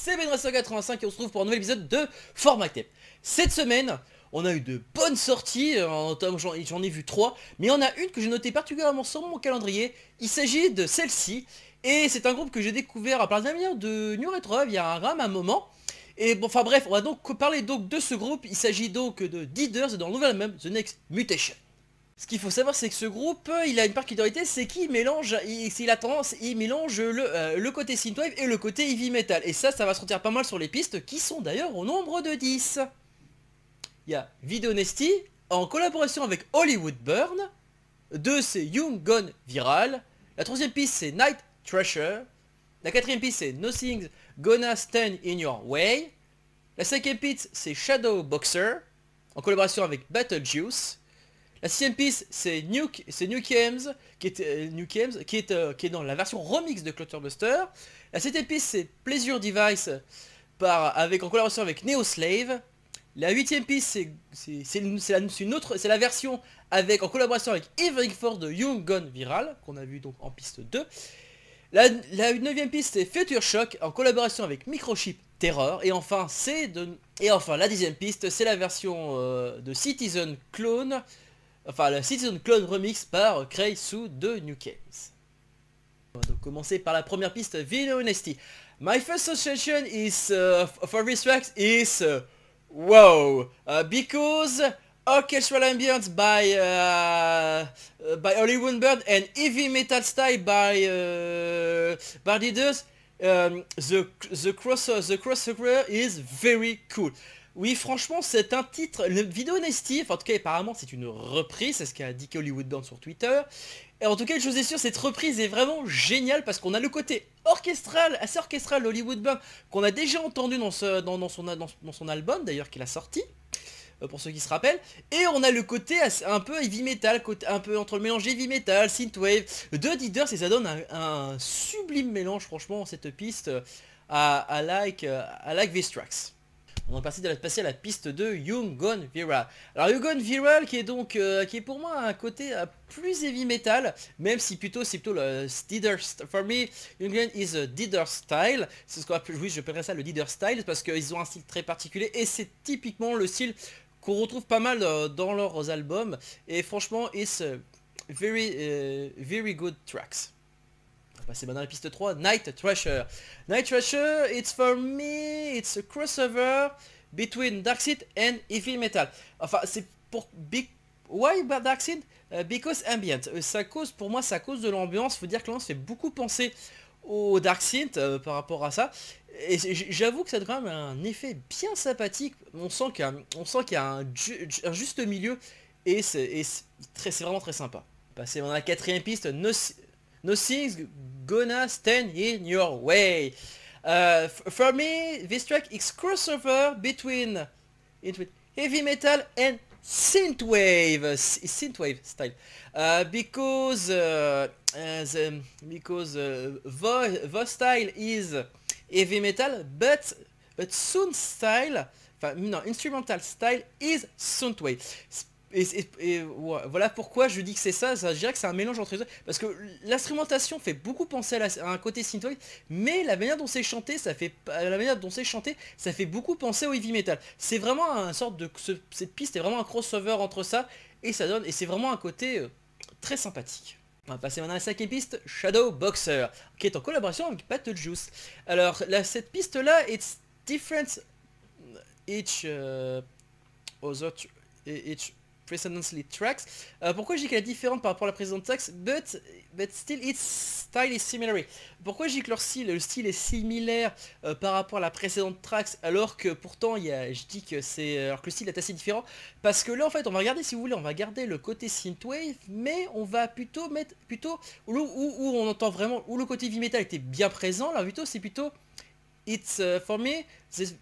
c'est Benra185 et on se retrouve pour un nouvel épisode de Format Tape. Cette semaine, on a eu de bonnes sorties, j'en ai vu 3, mais il y en a une que j'ai notée particulièrement sur mon calendrier. Il s'agit de celle-ci, et c'est un groupe que j'ai découvert à partir de New Retro il y a un moment. Et bon, enfin bref, on va donc parler de ce groupe. Il s'agit donc de Deeders dans le nouvel album The Next Mutation. Ce qu'il faut savoir, c'est que ce groupe, il a une particularité, c'est qu'il mélange, il mélange le côté synthwave et le côté heavy metal. Et ça va se sentir pas mal sur les pistes, qui sont d'ailleurs au nombre de 10. Il y a Video Nasty, en collaboration avec Hollywood Burn. 2, c'est Young Gone Viral. La troisième piste, c'est Night Thrasher. La quatrième piste, c'est Nothing's Gonna Stand in Your Way. La cinquième piste, c'est Shadow Boxer, en collaboration avec Betelgeuse. La sixième piste, c'est New Games, qui est dans la version remix de Clutterbuster. La septième piste, c'est Pleasure Device, en collaboration avec Neoslave. La huitième piste, c'est la version en collaboration avec Every Force de Young Gone Viral, qu'on a vu donc en piste 2. La neuvième piste, c'est Future Shock, en collaboration avec Microchip Terror. Et enfin, la dixième piste, c'est la version de Citizen Clone. Enfin, le Citizen Clone remix par Kreisu de New Games. On va donc commencer par la première piste, Video Nasty. My first association is for this track is wow, because orchestral ambience by Hollywood Bird and heavy metal style by Deeders. The crossover is very cool. Oui, franchement, c'est un titre, le Video Nasty, enfin en tout cas apparemment c'est une reprise, c'est ce qu'a dit Hollywood Burn sur Twitter. Et en tout cas, une chose est sûre, cette reprise est vraiment géniale parce qu'on a le côté orchestral, assez orchestral d'Hollywood Burn qu'on a déjà entendu dans son album d'ailleurs qu'il a sorti, pour ceux qui se rappellent. Et on a le côté un peu heavy metal, un peu entre le mélange heavy metal, synthwave de Deeders, et ça donne un sublime mélange franchement cette piste. I like these tracks. On va passer à la piste de Young Gone Viral. Alors Young Gone Viral qui est pour moi un côté plus heavy metal, même si c'est plutôt le Deeder. For me, Young Gone is a Deeder style. C'est ce qu'on appelle, oui, je appellerais ça le Deeder style parce qu'ils ont un style très particulier et c'est typiquement le style qu'on retrouve pas mal dans leurs albums. Et franchement, it's very good tracks. C'est maintenant la piste 3, Night Thrasher. Night Thrasher, it's for me, it's a crossover between Darkseid and heavy metal. Enfin, c'est pour why Darkseid? Because ambient. Pour moi, ça cause de l'ambiance. Faut dire que l'ambiance fait beaucoup penser au Darkseid par rapport à ça. Et j'avoue que ça a quand même un effet bien sympathique. On sent qu'il y a un juste milieu et c'est vraiment très sympa. Passer dans la quatrième piste, Nothing's Gonna Stand in Your Way. For me, this track is crossover between heavy metal and synthwave style. Because the style is heavy metal, but synth style, instrumental style is synthwave. Et voilà pourquoi je dis que c'est ça, je dirais que c'est un mélange entre les deux, parce que l'instrumentation fait beaucoup penser à un côté synthwave, mais la manière dont c'est chanté, ça fait beaucoup penser au heavy metal. C'est vraiment cette piste est vraiment un crossover entre ça, et c'est vraiment un côté très sympathique. On va passer maintenant à la cinquième piste, Shadow Boxer, qui est en collaboration avec Betelgeuse. Alors cette piste là, it's different each precedently tracks. Pourquoi je dis qu'elle est différente par rapport à la précédente tracks, but still its style is similar. Pourquoi je dis que le style est similaire par rapport à la précédente tracks, alors que pourtant je dis que alors que le style est assez différent, parce que là en fait on va regarder, si vous voulez, on va garder le côté synthwave, mais on va plutôt mettre où on entend vraiment, où le côté heavy metal était bien présent, là c'est plutôt it's for me the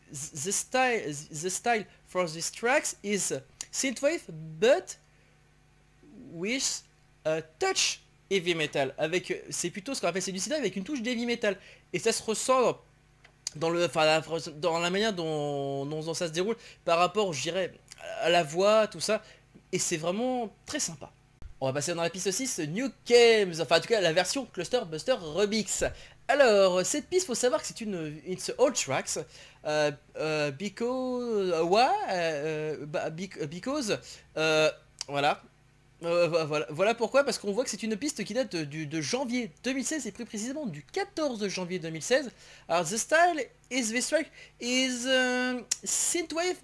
style for these tracks is synthwave but with a touch heavy metal, c'est plutôt ce qu'on appelle, c'est du synthwave avec une touche d'heavy metal, et ça se ressent dans la manière dont ça se déroule par rapport, je dirais, à la voix, tout ça, et c'est vraiment très sympa. On va passer dans la piste 6, New Games, enfin en tout cas la version Cluster Buster Remix. Alors cette piste, faut savoir que c'est une it's all tracks because because voilà. Voilà pourquoi, parce qu'on voit que c'est une piste qui date de janvier 2016 et plus précisément du 14 janvier 2016. Alors the style is this track is synthwave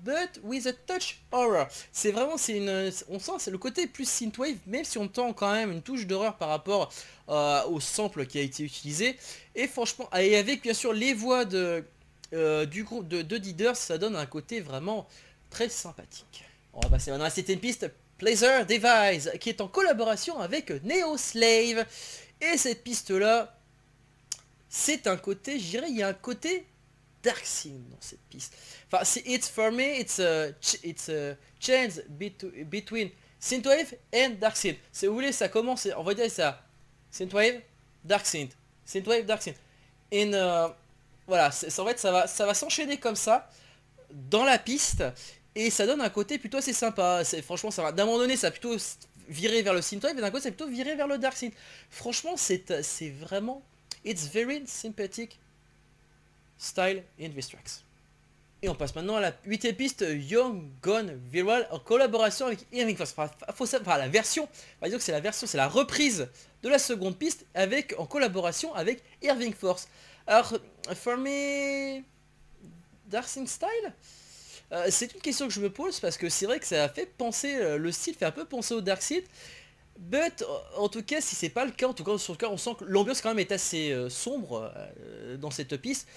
but with a touch horror. C'est vraiment, on sent c'est le côté plus synthwave, même si on entend quand même une touche d'horreur par rapport au sample qui a été utilisé. Et franchement, et avec bien sûr les voix du groupe de Didders, ça donne un côté vraiment très sympathique. On va passer maintenant à la 7ème piste, Pleasure Device, qui est en collaboration avec Neo Slave. Et cette piste là, c'est un côté, je dirais, il y a un côté dark scene dans cette piste. Enfin, it's for me, it's a change between synthwave and dark scene. Si vous voulez, ça commence, on va dire ça, synthwave, dark scene, synthwave, dark scene. Voilà, en fait, ça va s'enchaîner comme ça dans la piste. Et ça donne un côté plutôt assez sympa. Franchement, ça va. D'un moment donné, ça va plutôt virer vers le synthwave, et d'un côté, ça va plutôt virer vers le dark synth. Franchement, c'est vraiment... It's very sympathetic style in these tracks. Et on passe maintenant à la 8ème piste, Young Gone Viral, en collaboration avec Irving Force. Enfin, la version, on va dire que c'est la version, c'est la reprise de la seconde piste en collaboration avec Irving Force. Alors, for me, dark synth style, c'est une question que je me pose parce que c'est vrai que ça a fait penser, le style fait un peu penser au dark synth, but en tout cas si c'est pas le cas, en tout cas sur le cas on sent que l'ambiance quand même est assez sombre dans cette piste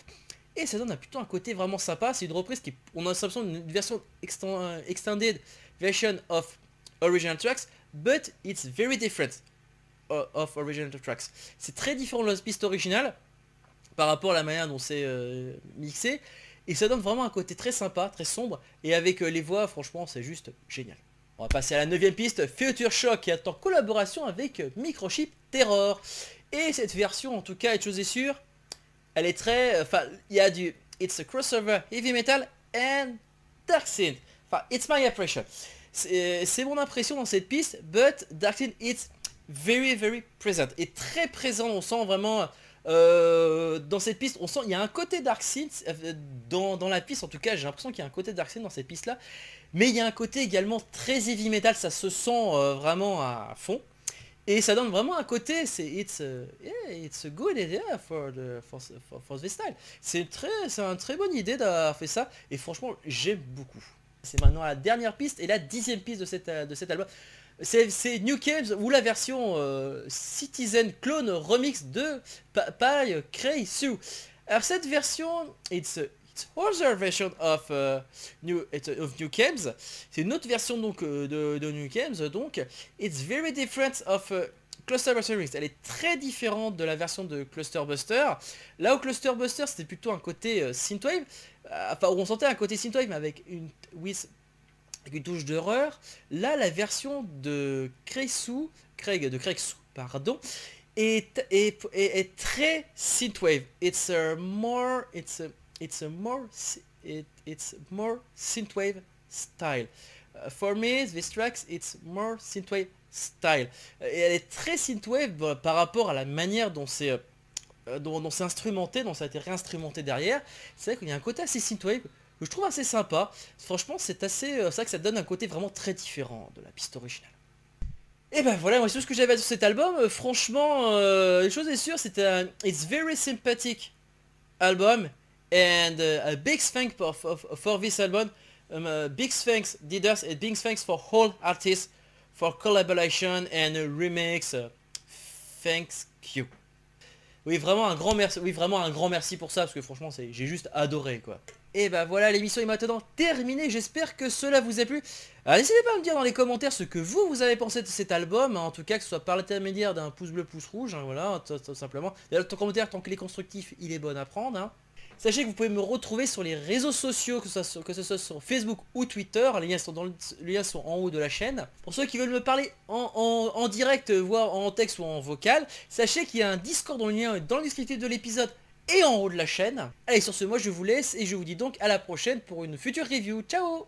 et ça donne plutôt un côté vraiment sympa. C'est une reprise qui, on a l'impression d'une version extended version of original tracks, but it's very different of original tracks. C'est très différent de la piste originale par rapport à la manière dont c'est mixé. Et ça donne vraiment un côté très sympa, très sombre. Et avec les voix, franchement, c'est juste génial. On va passer à la 9ème piste, Future Shock, qui est en collaboration avec Microchip Terror. Et cette version, en tout cas, est chose est sûre, elle est très... Enfin, il y a du... It's a crossover heavy metal and dark synth. Enfin, it's my impression. C'est mon impression dans cette piste, but dark synth, it's very, very present. Et très présent, on sent vraiment... dans cette piste, on sent il y a un côté dark synth dans la piste, en tout cas j'ai l'impression qu'il y a un côté dark synth dans cette piste là, mais il y a un côté également très heavy metal, ça se sent vraiment à fond et ça donne vraiment un côté, it's a good idea for this style. C'est une très bonne idée d'avoir fait ça et franchement j'aime beaucoup. C'est maintenant la dernière piste et la 10ème piste de cet album. C'est New Games ou la version Citizen Clone Remix de Pai Krei Su. Alors cette version, it's other version of New Games. C'est une autre version donc de New Games, donc it's very different of Cluster Buster Remix. Elle est très différente de la version de Cluster Buster. Là où Cluster Buster c'était plutôt un côté synthwave, enfin où on sentait un côté synthwave mais avec une touche d'horreur. Là, la version de Craig Su, pardon, est très synthwave. It's more synthwave style. For me, this tracks, it's more synthwave style. Et elle est très synthwave par rapport à la manière dont c'est instrumenté, dont ça a été réinstrumenté derrière. C'est vrai qu'il y a un côté assez synthwave que je trouve assez sympa. Franchement, c'est vrai que ça donne un côté vraiment très différent de la piste originale. Et ben voilà, moi c'est tout ce que j'avais à dire sur cet album. Franchement, une chose est sûre, c'est un it's very sympathetic album and a big thanks for this album. Big thanks Didders and big thanks for all artists for collaboration and remix. Thanks you. Oui, vraiment un grand merci. Oui, vraiment un grand merci pour ça parce que franchement, j'ai juste adoré quoi. Et bah voilà, l'émission est maintenant terminée, j'espère que cela vous a plu. N'hésitez pas à me dire dans les commentaires ce que vous avez pensé de cet album, hein, en tout cas que ce soit par l'intermédiaire d'un pouce bleu, pouce rouge, hein, voilà, tout simplement. D'ailleurs, ton commentaire, tant qu'il est constructif, il est bon à prendre. Hein. Sachez que vous pouvez me retrouver sur les réseaux sociaux, que ce soit sur Facebook ou Twitter, les liens sont en haut de la chaîne. Pour ceux qui veulent me parler en direct, voire en texte ou en vocal, sachez qu'il y a un Discord dans le lien dans le descriptif de l'épisode et en haut de la chaîne. Allez, sur ce, moi je vous laisse et je vous dis donc à la prochaine pour une future review. Ciao!